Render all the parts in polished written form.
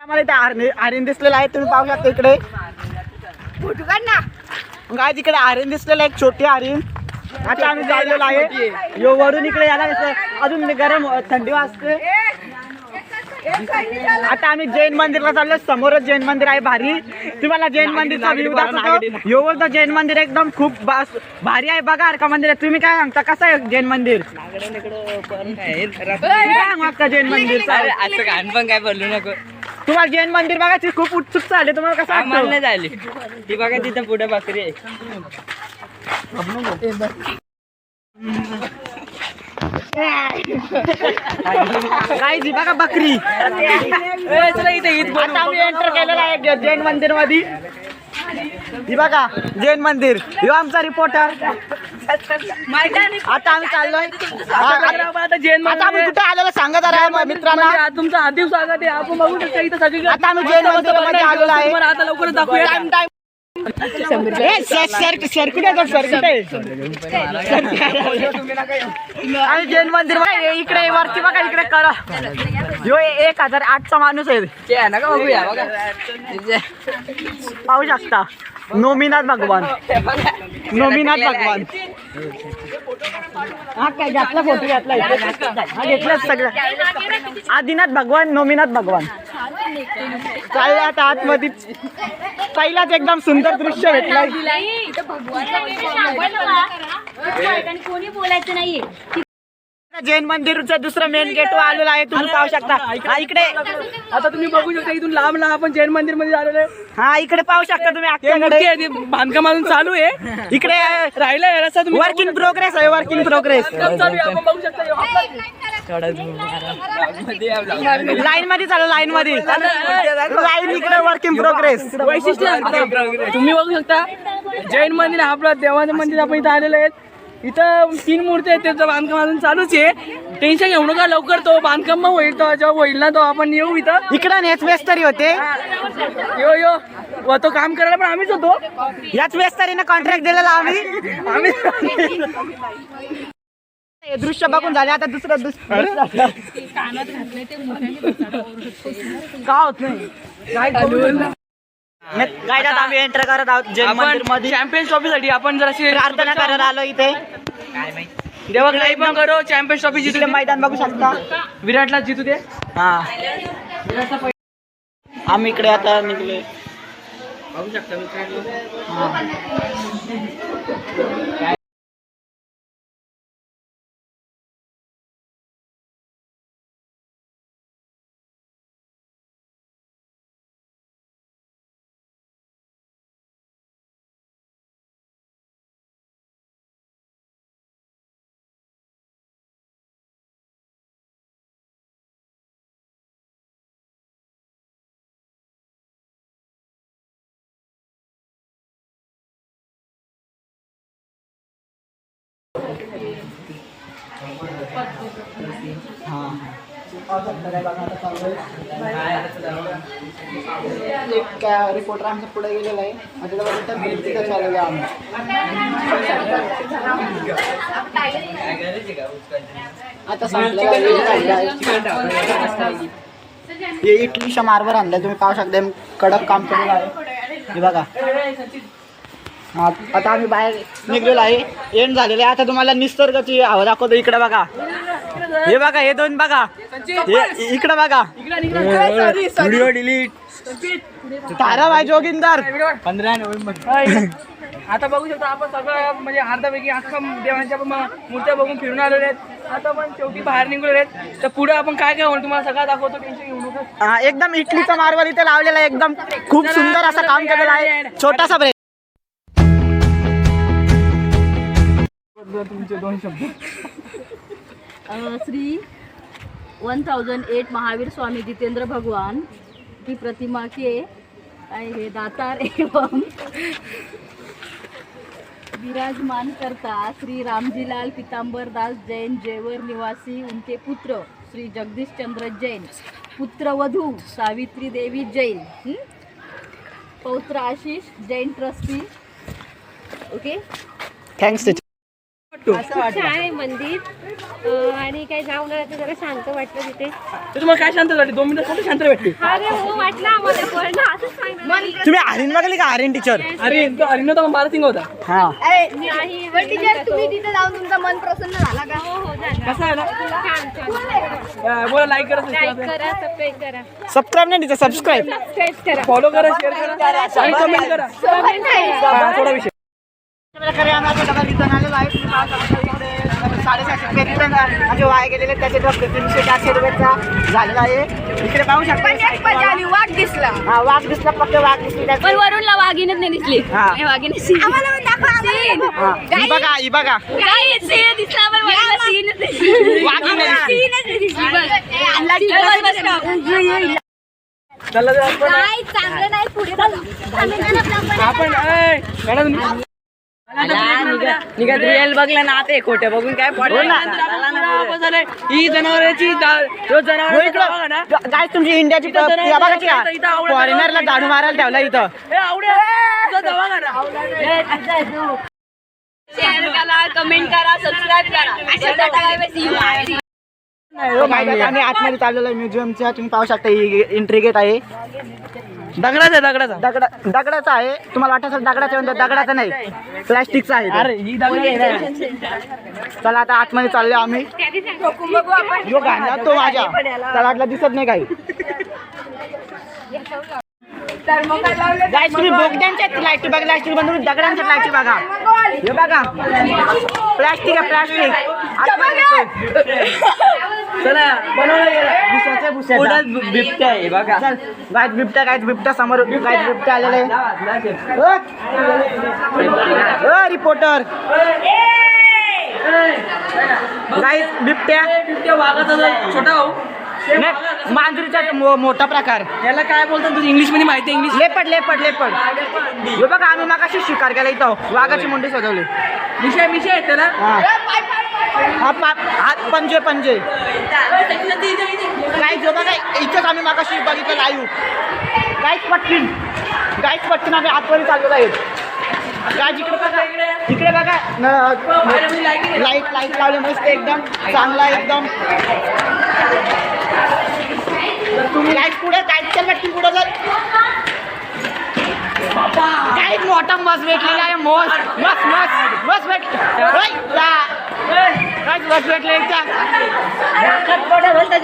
आम्हाला इथे हरिण दिसलेला आहे, तुम्ही पाहू शकता इकडे. फोटो काढ ना. काय तिकडे हरिण दिसलेलं एक छोटी हरिण. आता आम्ही जायलेलो आहे यो वरून इकडे यायला कसं अजून गरम थंडी वाजते. आता आम्ही जैन मंदिरला चाललो. समोरच जैन मंदिर आहे भारी. तुम्हाला जैन मंदिरचा व्ह्यू दाखवतो. योवरचं जैन मंदिर एकदम खूप भारी आहे बघा. का मंदिर आहे, तुम्ही काय सांगता कसं आहे जैन मंदिर? काय जैन मंदिर असं घाण पण काय बोलू नको. तुम्हाला जैन मंदिर बघायची खूप उत्सुकता आली. तुम्हाला कसं आम्हाला झाली ती बघा तिथं पुढे बकरी आहे. काय जी बघा बकरी. आता आम्ही एंटर केलेला आहे जैन मंदिर मध्ये. ही बघा जैन मंदिर. ह्यो आमचा रिपोर्टर. आता आम्ही चाललोय. आता आम्ही कुठे आलेलो सांगा जरा मित्रांना. तुमचं हार्दिक स्वागत आहे. आपण बघू शकता इथं सगळी. आता आम्ही जैन मंदिरामध्ये आलेलो आहे. आता लवकरच दाखवूया. आम्ही जैन मंदिर इकडे वरती बघा इकडे करा. ह्यो 1008चा माणूस आहे. नका बघूया बघा. पाहू शकता नोमीनाथ भगवान. नोमीनाथ भगवान. हा काय घेतला फोटो घेतला. हा घेतला सगळं. आदिनाथ भगवान नोमीनाथ भगवान. चाललं आता आतमध्ये. पहिलाच एकदम सुंदर दृश्य भेटलंय. कोणी बोलायचं नाहीये. जैन मंदिरचं दुसरं मेन गेट आलेलं आहे. तुम्ही पाहू शकता. हा इकडे आता तुम्ही बघू शकता इथून लांब आपण जैन मंदिर मध्ये आलेलो आहे. हा इकडे पाहू शकता तुम्ही. मूर्ती आहे बांधकाम अजून चालू आहे. इकडे राहिलं रस्ता तुम्ही वर्क इन प्रोग्रेस आहे. Work in progress. चालू आहे. आपण बघू शकता लाईन मध्ये चालू. लाईन मध्ये लाईन इकडे वर्क इन प्रोग्रेस. वैशिष्ट्य तुम्ही बघू शकता जैन मंदिर आपलं देवाचं मंदिर आपण इथं आलेलं आहे. इथं 3 मूर्ती आहेत. त्याचं बांधकाम अजून चालूच आहे. टेन्शन घेऊ नका. लवकर तो बांधकाम मग होईल. तो जेव्हा होईल ना तो आपण येऊ इथं. इकडे नेच मेस्तरी होते. तो काम करायला पण आम्हीच होतो. याच मेस्तरीने कॉन्ट्रॅक्ट दिलेला आम्ही. हे दृश्य बघून झाले. आता दुसरं का होत नाही काय आम्ही एंटर करत आहोत जैन मंदिर मध्ये. चॅम्पियन्स ट्रॉफी साठी आपण जरा प्रार्थना करायला आलो इथे. देवाकडे पण करो. चॅम्पियन्स ट्रॉफी इकडे जिंकले. मैदान बघू शकता. विराटला जितू दे. हा आम्ही इकडे आता निघले. बघू शकता रिपोर्टर आमच्या पुढे गेलेला आहे. आता हे इटलीच्या मार्बल आणलाय. तुम्ही पाहू शकता कडक काम केलेलं आहे. हे बघा. आता आम्ही बाहेर निघलेलो आहे. एंड झालेले आहे. आता तुम्हाला निसर्गाची हवा दाखवतो. इकडे बघा. हे बघा. हे दोन बघा. इकडे बघा. Video delete. Tarabai Joginder 15 November. आता बघू शकता आपण सगळं म्हणजे अर्ध्यापैकी अख्खा देवांच्या मूर्त्या बघून फिरून आलेले आहेत. आता पण शेवटी बाहेर निघलेले आहेत. तर पुढे आपण काय काय होईल तुम्हाला सगळं दाखवतो. टेन्शन घेऊ नका. एकदम इटलीचा मार्बल इथे लावलेला आहे. एकदम खूप सुंदर असं काम केलेलं आहे. छोटासा ब्रेक. तुमचे 2 शब्द. श्री 1008 महावीर स्वामी जितेंद्र भगवान की प्रतिमा के हे दातार एवं विराजमान करता श्री रामजीलाल पीताम्बर दास जैन जेवर निवासी उनके पुत्र श्री जगदीश चंद्र जैन, पुत्र वधू सावित्री देवी जैन, पौत्र Ashish Jain trustee. Okay thanks. वाटतो? छान आहे मंदिर आणि काय जाऊन आलं तर जरा शांत वाटलं तिथे. तर तुम्हाला काय शांत वाटते? 2 मिनिटं कुठे शांत वाटते? अरे हो वाटलं आम्हाला पण असंच सांगणार. तुम्ही आर्यन बघली का आर्यन टीचर? अरे तो अरिनो तर बालासिंग होता. हा नाही टीचर तुम्ही तिथे जाऊन तुमचं मन प्रसन्न झाला का? हो हो झालं. कसा आला? छान छान. बोला लाईक करा, लाईक करा, सबस्क्राईब करा, सबस्क्राईब नाही तिचं सबस्क्राईब. सबस्क्राईब करा, फॉलो करा, शेअर करा आणि कमेंट करा. थोडा विषय प्रकारे आम्ही आता डबा रिटर्न आलेलो आहे. तुम्ही पाहू शकता इकडे 750 रिटर्न म्हणजे वाया गेलेले त्याचे 300-400 रुपयाचा झालेला आहे. इकडे पाहू शकता वाघ दिसला. हा वाघ दिसला फक्त वाघ दिसली त्याची. पण वरूनला वाघीनच नाही दिसली. हा. वाघीने सीन हा, ही बघा ही बघा काय सीन दिसला पण वरूनला सीनच दिसली. वाघीण नाही दिसली. सीनच नाही दिसली बस. चला जरा आपण नाही चांगलं नाही पुढे बघा. आपण काढा तुम्ही. रिअल बघलं ना ते खोटे बघून काय ही जनावरांची जनावर ना काय तुमची इंडियाची इथं जरा- या बघाची का इथं आवडत- फॉरेनरला झाडू मारायला ठेवला इथं. हे आवड्या तुझा दवाखाना. शेअर करा, कमेंट करा, सबस्क्राईब करा. अशा टाकावे आम्ही आतमध्ये चाललेलो आहे म्युझियमच्या. तुम्ही पाहू शकता ही एंट्री गेट आहे. दगडाचा दगडाचा दगडाचा आहे. तुम्हाला वाटत असेल दगडाचा आहे, दगडाचा नाही प्लास्टिकचा आहे. अरे ही दगड चला आता आतमध्ये चाललो आम्ही. जो गाणं तो माझ्या त्याला वाटलं दिसत नाही काही. गाईस तुम्ही बोगद्यांच्या लाईटी बघा, लाईटी बंधून दगडांच्या लाईटी बघा. हे बघा प्लास्टिक आहे प्लास्टिक. चला बनवलं भुसाचे भुसाचा बिबट्या आहे बघा. चल गाईस बिबट्या समोर गाईस बिबट्या आलेले रिपोर्टर. गाईस बिबट्या बिबट्या वाघाचा जो छोटा भाऊ नाही, मांजरीचा मोठा प्रकार. याला काय बोलतात तुझी इंग्लिश मध्ये माहिती आहे? English leopard leopard leopard. हे बघा आम्ही मागाशी शिकार केला इथं वाघाची मुंडी सजवली. मिशा आहे त्याला. हा हात पंजे पंजे काय जो बघा इथंच आम्ही मागाशी बघितलं लाईव्ह. गाईच पटकन आम्ही आतमध्ये चाललेलो आहे. काय इकडे बघा इकडे बघा लाईट लावली मस्त एकदम चांगला एकदम. तुम्ही लाईट पुढे गाईडच्या भेटतील पुढे जर गाईड मोठा मस्त भेटलेला आहे. मस्त मस्त मस्त मस्त मस्त भेटले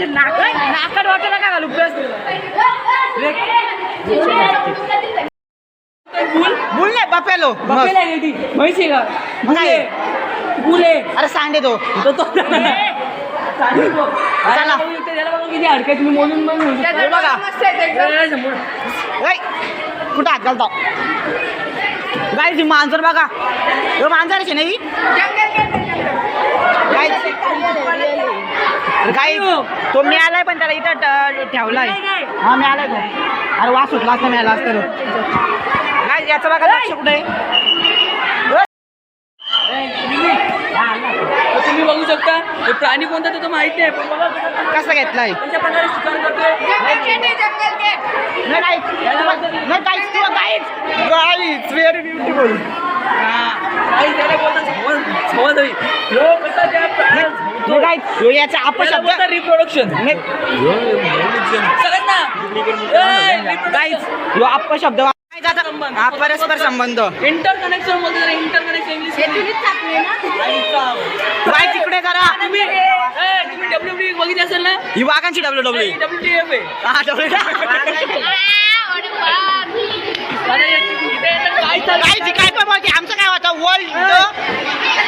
नाकात वाटायला काय घालू बुल नाही बपेलो म्हैसी का काय बुले. अरे सांडे तो चला त्याला बघा किती हडकं तुम्ही मोजून बघा कुठं हात घालतो गाईची मांजर बघा. मांजराची नाही गाई तो मिळालाय पण त्याला इथं ठेवलाय. हा मिळालाय तो. अरे वास सुटला असता मिळाला असतं गाय. याचं बघा लक्ष कुठे तुम्ही बघू शकता हे प्राणी कोणता ते तर माहित नाही पण बघा कसं घेतलाय. कशा प्रकारे शिकार करतोय. गाईच व्हेरी ब्युटिफुल. काही त्याला बोलतात सवादवी. याचा अपशब्द रिप्रोडक्शन गाईच यो अपशब्द हा परस्पर संबंध. इंटरकनेक्शन बोलतात. इंटरकनेक्शन इंग्लिश गाय तिकडे जरा तुम्ही WWE बघितली असेल ना. ही वाघांची WWE WTF आहे. हा गायची काय पण बोलते. आमचं काय होतं वर्ल्ड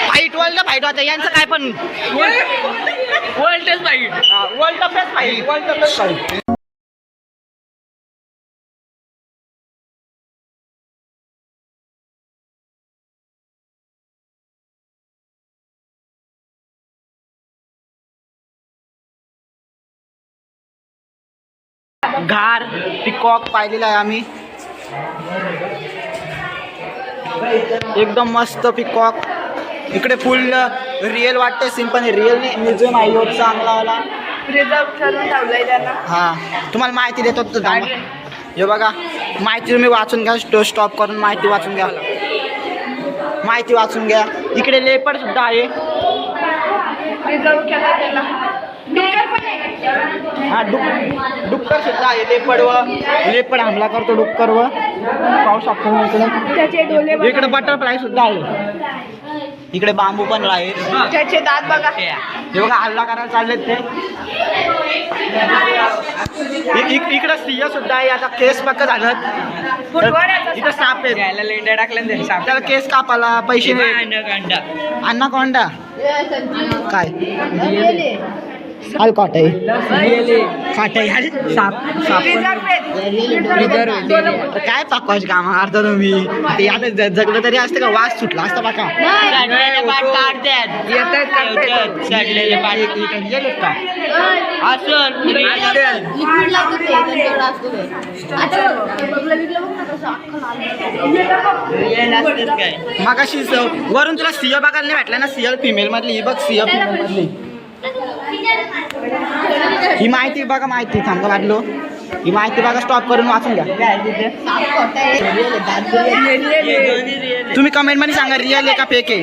फाईट होतं यांचं काय पण world test fight. World cup fight. घार पिकॉक पाहिलेला आहे आम्ही. एकदम मस्त पिकॉक. इकडे फुल रिअल वाटते सिम्पल रिअल नाही म्युझियम आहे ह्यो चांगला वाला. हा तुम्हाला माहिती देतो हे बघा माहिती तुम्ही वाचून घ्या. स्टॉप करून माहिती वाचून घ्या. इकडे लेपर्ड सुद्धा आहे. हा डुक्कर सुद्धा आहे. लेपर्ड हमला करतो डुक्करवर. पाहू शकतो इकडे. इकडे बटरफ्लाय सुद्धा आहे. इकडे बांबू पण आहेत. त्याचे दात बघा. हे बघा हल्ला करायला चाललेत ते. इकडे सिंह सुद्धा आहे. आता केस पक्क झालं. इकडे साप आहे. लेंड्या टाकल्या त्याला केस कापाला पैसे. अनाकोंडा काय काट आहे. साप काय पाकवायचे काम अर्धा तुम्ही ते आता जगलं तरी असतं का वास सुटला असता बाका. मगाशी वरून तुला सिंह बघायला नाही भेटला ना. सिंह फिमेल मधली ही बघ. सिंह फिमेल मधली ही माहिती बघा. माहिती थांबा वाटलो. ही माहिती बघा. स्टॉप करून वाचून घ्या. तुम्ही कमेंट मध्ये सांगा रिअल आहे का फेक आहे.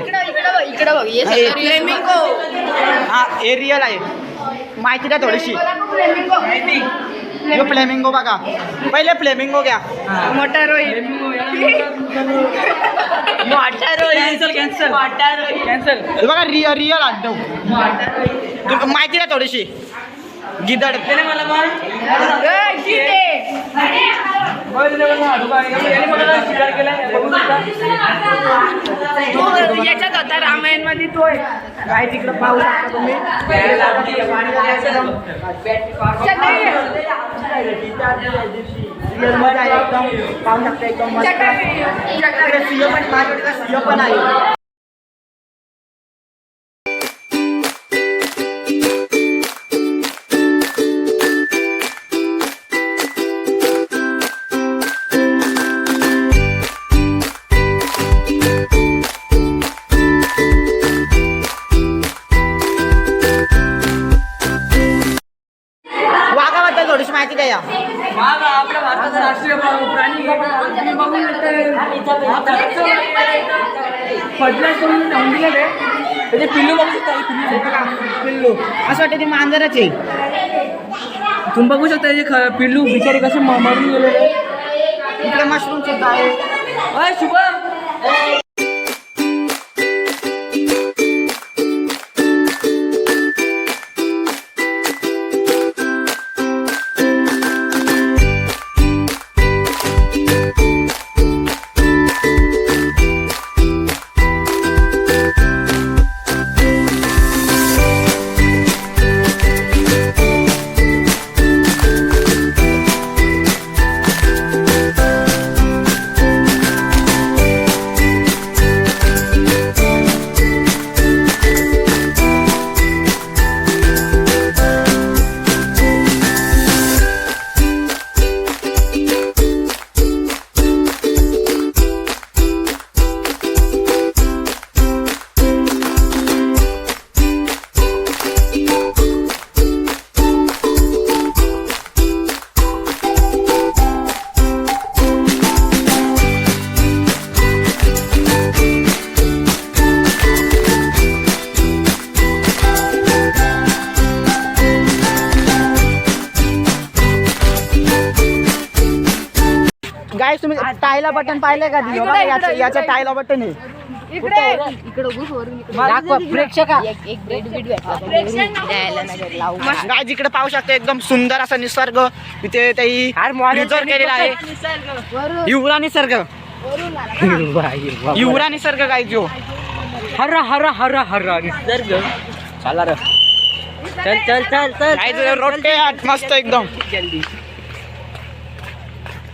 हा हे रिअल आहे. माहिती द्या थोडीशी. यो फ्लेमिंगो बघा. पहिले फ्लेमिंगो घ्या. मोठा रोहित. कॅन्सल. बघा रिअल आणतो. माहिती द्या थोडीशी. गिदड याच्यात होता रामायण मध्ये तो काय तिकडे पाहू शकता तुम्ही. पाहू शकता एकदम मस्त. सिंह पण आहे. थोडीशी माहिती द्या. आपल्या भारताचा राष्ट्रीय प्राणी त्याचे पिल्लू बघू शकता. पिल्लू असं वाटतं ते मांजरच आहे. तुम्ही बघू शकता त्याचे पिल्लू बिचारे कसे मरून गेलेले. इकडे मशरूम सुद्धा आहे. शुभम गाईस तुम्ही टायला बटन पाहिले का. याच्या टायला बटन आहे. गाईस इकडे पाहू शकता एकदम सुंदर असा निसर्ग. इथे काही रिझर्व केलेला आहे. युवरा निसर्ग. युवरा निसर्ग गाईस जो. हर हर हर हर निसर्ग. चला रे. चल चल चल चल. गाईस रोटे मस्त एकदम. जल्दी.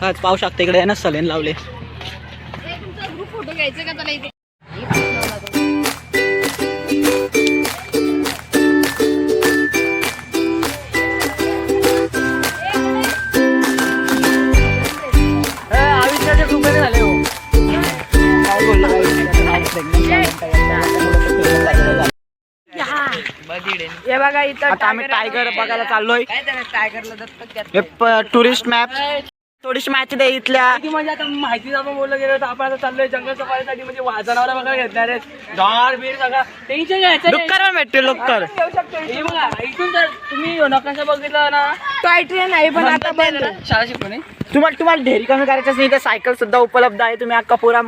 पाहू शकता इकडे ना सलेन लावले. फोटो घ्यायचे का त्याला इथे. आयुष्याचे ग्रुपमध्ये झाले हो. हे बघा इथं आता आम्ही टायगर बघायला चाललोय. टायगरला दत्तक टुरिस्ट मॅप थोडीशी माहिती दे इथल्या. ती म्हणजे आता माहितीचं आपण बोललं गेलं तर आपण आता चाललोय जंगल सफारीसाठी म्हणजे जनावरं बघा घेतणार आहेत. झाड बीड सगळं टेन्शन घ्यायचं नाही. डुक्कर भेटते डुक्कर. हे बघा इथून तर तुम्ही नकाशा बघितला ना टॉय ट्रेन आहे पण आता बंद. शाळा शिकवणे तुम्हाला ढेरी कमी करायचं नाही तर सायकल सुद्धा उपलब्ध आहे. तुम्ही अख्खा पुरा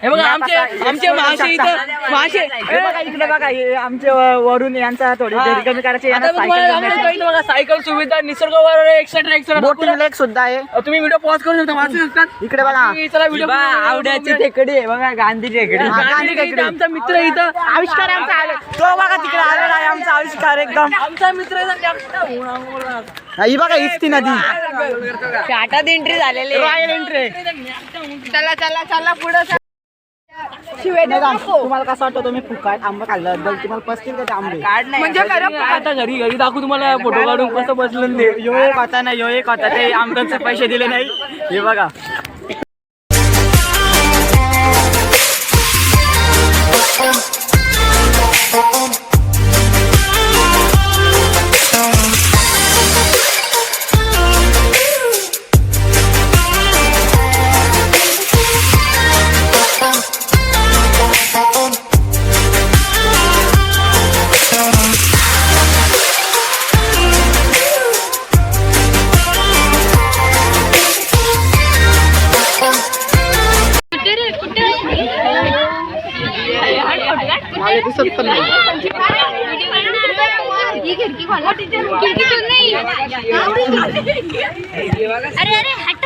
हे बघा आमचे मासे इथं मासे हे बघा इकडे बघा हे आमचे वरून यांचा थोडी ढेरी कमी करायची आता मी तुम्हाला सांगतो काही बघा सायकल सुविधा निसर्ग एक्सेट्रा बोटिंग लेक सुद्धा आहे. तुम्ही व्हिडिओ पॉज करू शकता वाचू शकतात. इकडे बघा चला व्हिडिओ आवड्याची टेकडी आहे बघा गांधी टेकडी. गांधी टेकडी आमचा मित्र इथं आविष्कार आहे आमचा. तो बघा तिकडे आलेला आहे आमचा आविष्कार एकदम. आमचा मित्र ही बघा इस्ती नदी आठात एंट्री झालेली रॉयल एंट्री. चला चला चला पुढे तुम्हाला कसं वाटतं तुम्ही फुकाट आंबा खाल्ल्याबद्दल तुम्हाला पसतील का ते आंबे? म्हणजे आता घरी दाखवू तुम्हाला फोटो काढून कसं बसलं ते. यो एक होता ना यो एक होता ते आंब्यांचे पैसे दिले नाही. हे बघा मला दिसत पण नाही. अरे अरे हट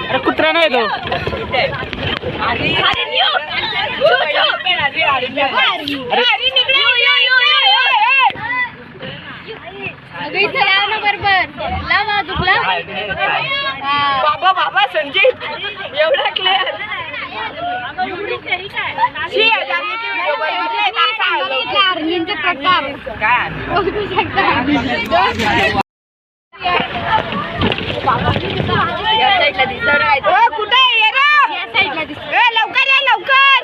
अरे कुत्रा नाही तो. बाबा बाबा संजीत एवढा क्लिअर कुठे ये लवकर या लवकर.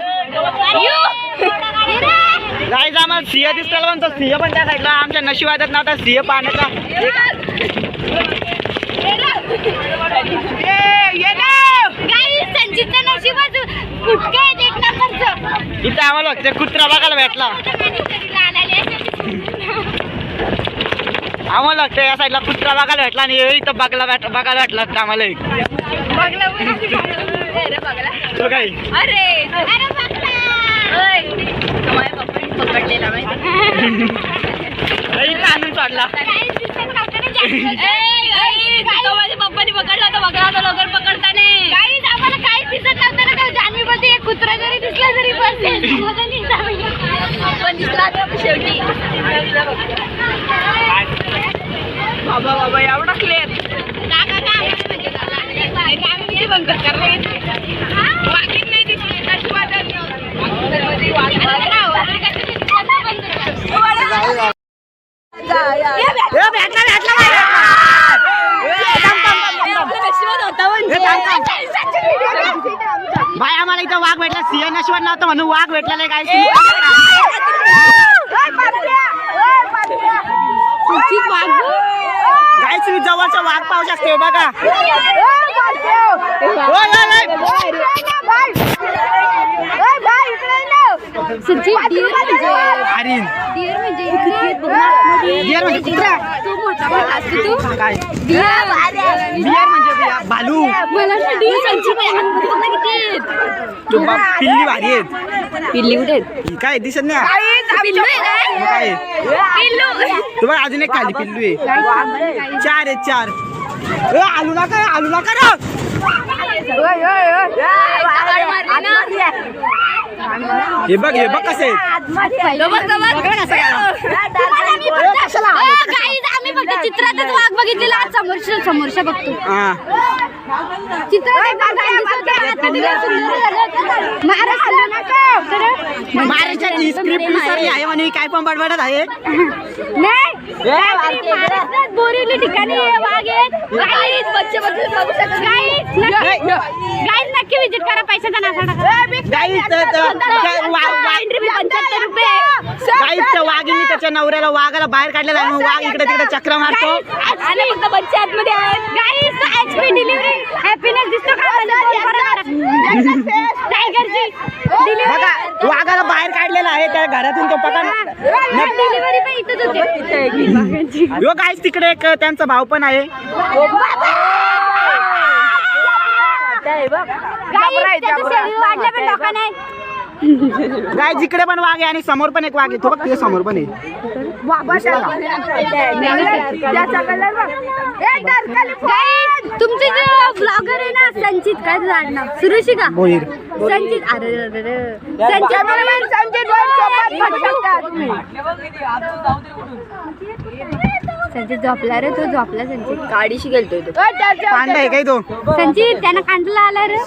जायचं आम्हाला सिंह दिसताला पण तो सिंह पण त्या साईडला आमच्या नशिबात नव्हता सिंह पाहण्याचा. संजीतच्या नशिबात फुटके आहेत एक नंबरचं. इथं आम्हाला ते कुत्रा बघायला भेटला. आम्हाला वाटतं या साईडला कुत्रा बघायला भेटला आणि इथं बघायला भेटला आम्हाला. तो काही अरे पकडलेला इथं आणून सोडला. माझ्या पप्पानी पकडला तर बघा आता लवकर पकडताना काहीच आम्हाला काहीच दिसत नव्हतं ना. जान्हवी बोलते एक कुत्रा जरी दिसला तरी पण दिसला शेवटी. बाबा बाबा एवढा क्लिअर भाई आम्हाला इथं वाघ भेटला. सिंह नशिबात नव्हतं म्हणून वाघ भेटलेला काय. काय तुम्ही जवळचा वाघ पाहू शकते बघा. काय बियर म्हणजे भालू. पिल्ली भारी आहेत. पिल्ली कुठे आहेत? काय दिसत नाही काय. तू बघ अजून एक खाली पिल्लू आहे. 4 आहेत 4. आलू नका रे. हे बघ कसे आम्ही फक्त चित्रातच वाघ बघितलेला आज समोरच्या बघतो. महाराष्ट्राची स्क्रिप्ट विसरली आहे म्हणे काय पण बडबडत आहे. महाराष्ट्रात बोरिवली ठिकाणी वाघ आहेत. गाईज बच्चे बघू शकता. गाईज नक्की विजिट करा. पैशाचा नासा टाका. वाघिनी त्याच्या नवऱ्याला वाघाला बाहेर काढलेला आहे. मग वाघ इकडे तिकडे चक्र मारतो. आणि फक्त बच्चे आतमध्ये आहेत. गाईज HP डिलिव्हरी हॅपीनेस दिसतो का? टायगरची बघा वाघाला बाहेर काढलेला आहे त्या घरातून तो पकड. डिलिव्हरी पण इथंच होते. यो गाईस तिकडे एक त्यांचा भाव पण आहे. वाढल्या पण धोका नाही. गाय जिकडे पण वाघ आहे आणि समोर पण एक वाघ आहे. तो बघ तुझ्या समोर पण आहे. तुमचे जे ब्लॉगर आहे ना संचित काय झाड ना सुरुशी का बोईर संचित अरे संचित झोपला रे तो झोपला संचित गाडीशी गेलतोय तो पांडा आहे काय तो संचित त्यानं कांदला आला रे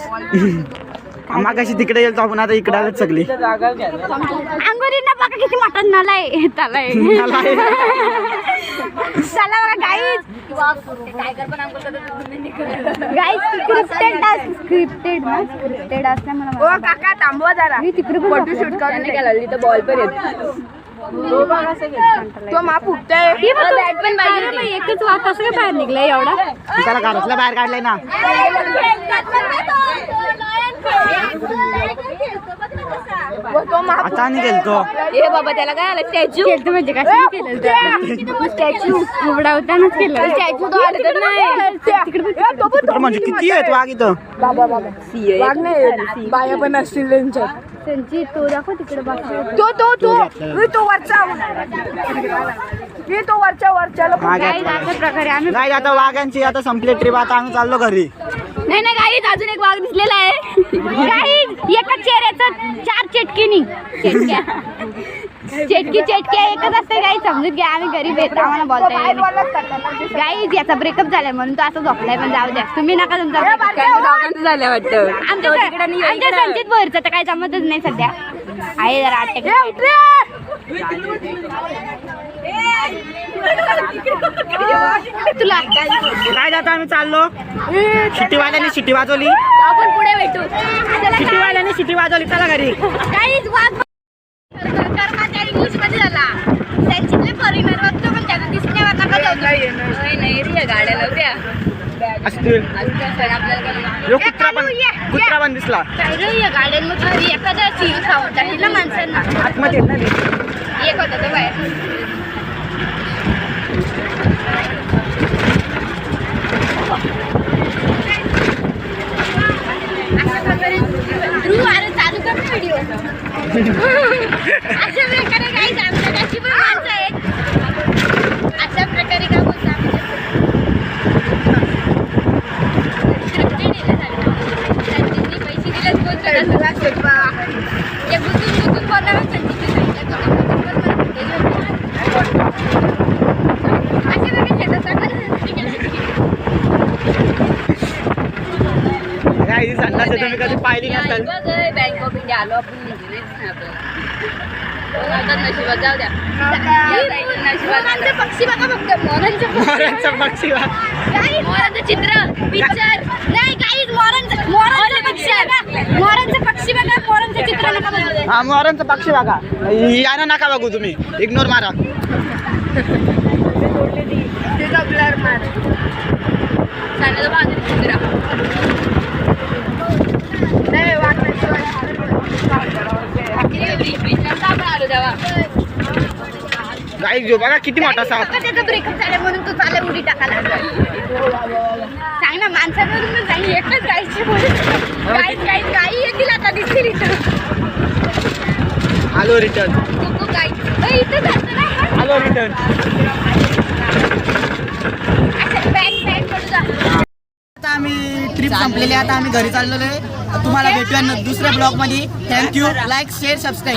मागाशी तिकडे गेलो आपण आता इकडे आलंच सगळी. अंगुरींना बघा किती मोठा नला आहे त्याला चला बघा गाईज गाईज स्क्रिप्टेड असल्यामुळे काका थांबवा जरा मी तिकडे फोटो शूट करून गेला तिथं बॉल पण येत तो माप फुटतोय बॅटमॅन पाहिजे एकच वाप कसं काय बाहेर निघलाय एवढा त्याला घरातल्या बाहेर काढलंय ना. आता आणि गेलतो ए बाबा त्याला काय आलं स्टॅच्यू केलं म्हणजे काय केलं स्टॅच्यू उघडावतानाच केलं स्टॅच्यू तो आलं तर नाही तर म्हणजे किती आहेत वाघ इथं. बाया पण असतील त्यांच्यात. संचित तो दाखव तिकडे बाकी तो वरच्या अशा प्रकारे आम्ही गाय आता वाघांची आता संपली ट्रिप. आता आम्ही चाललो घरी. नाही नाही गाईज अजून एक वाघ दिसलेला आहे गाईज एकाच चेहऱ्याचं 4 चेटकिनी चेटकी एकच असते गाईज समजून घ्या. आम्ही गरीब येत आम्हाला बोलता येईल गाईज याचा ब्रेकअप झालाय म्हणून तो असं झोपलाय पण जाऊ द्या तुम्ही नका तुमचा झाल्या वाटतं. आमच्या संचित भरचं तर काही जमतच नाही सध्या आहे जरा अटॅक तुला काय जाता आम्ही चाललो. शिट्टीवाल्याने शिट्टी वाजवली. आपण पुढे भेटू शिट्टीवाल्याने शिट्टी वाजवली. चला घरी. काहीच वाद कर्मचारी न्यूजमध्ये झाला त्यांची फॉरेनर बघतो पण त्याचा दिसण्यावर नका जाऊ नाही रे गाड्या लावत्या असतील यो कुत्रा पण दिसला काय रे या गाड्यांमध्ये एखादा सीन खाऊन टाकला माणसांना आतमध्ये येत ना ते. एक होता तो बाहेर ध्रुव अरे चालू कर ना व्हिडिओ अशा प्रकारे काही आमच्याकडची पण माणसं आहेत अशा प्रकारे काय बोलतो आम्ही पैसे दिलेच बोलतो ते बुजून बोलणार काय सांगणार तुम्ही कधी पाहिली नसेल. बँक ऑफ इंडिया आलो आपण नशिबात जाऊ द्या मोरांचे पक्षी बघा फक्त मोरांचे पक्षी मोरांचं चित्र पिक्चर नाही काहीच मोरांचं पक्षी बघा मोरांचं पक्षी बघा मोरांचं चित्र नका बघू हा मोरांचा पक्षी बघा. यानं नका बघू तुम्ही इग्नोर मारा. सांगायला बाजूला चित्र गाई जो बघा किती मोठा साप. त्याचा ब्रेकअप झाला म्हणून तू चालला उडी टाकायला सांग ना माणसांमधून सांग एकच गायची गाई येतील आता दिसतील इथं आलो रिटर्न. गाई इथं जातं ना आलो रिटर्न. आता आम्ही ट्रिप संपलेली. आता आम्ही घरी चाललेलो आहे. तुम्हाला भेटूया दुसऱ्या ब्लॉग मध्ये. थँक्यू. Like share subscribe.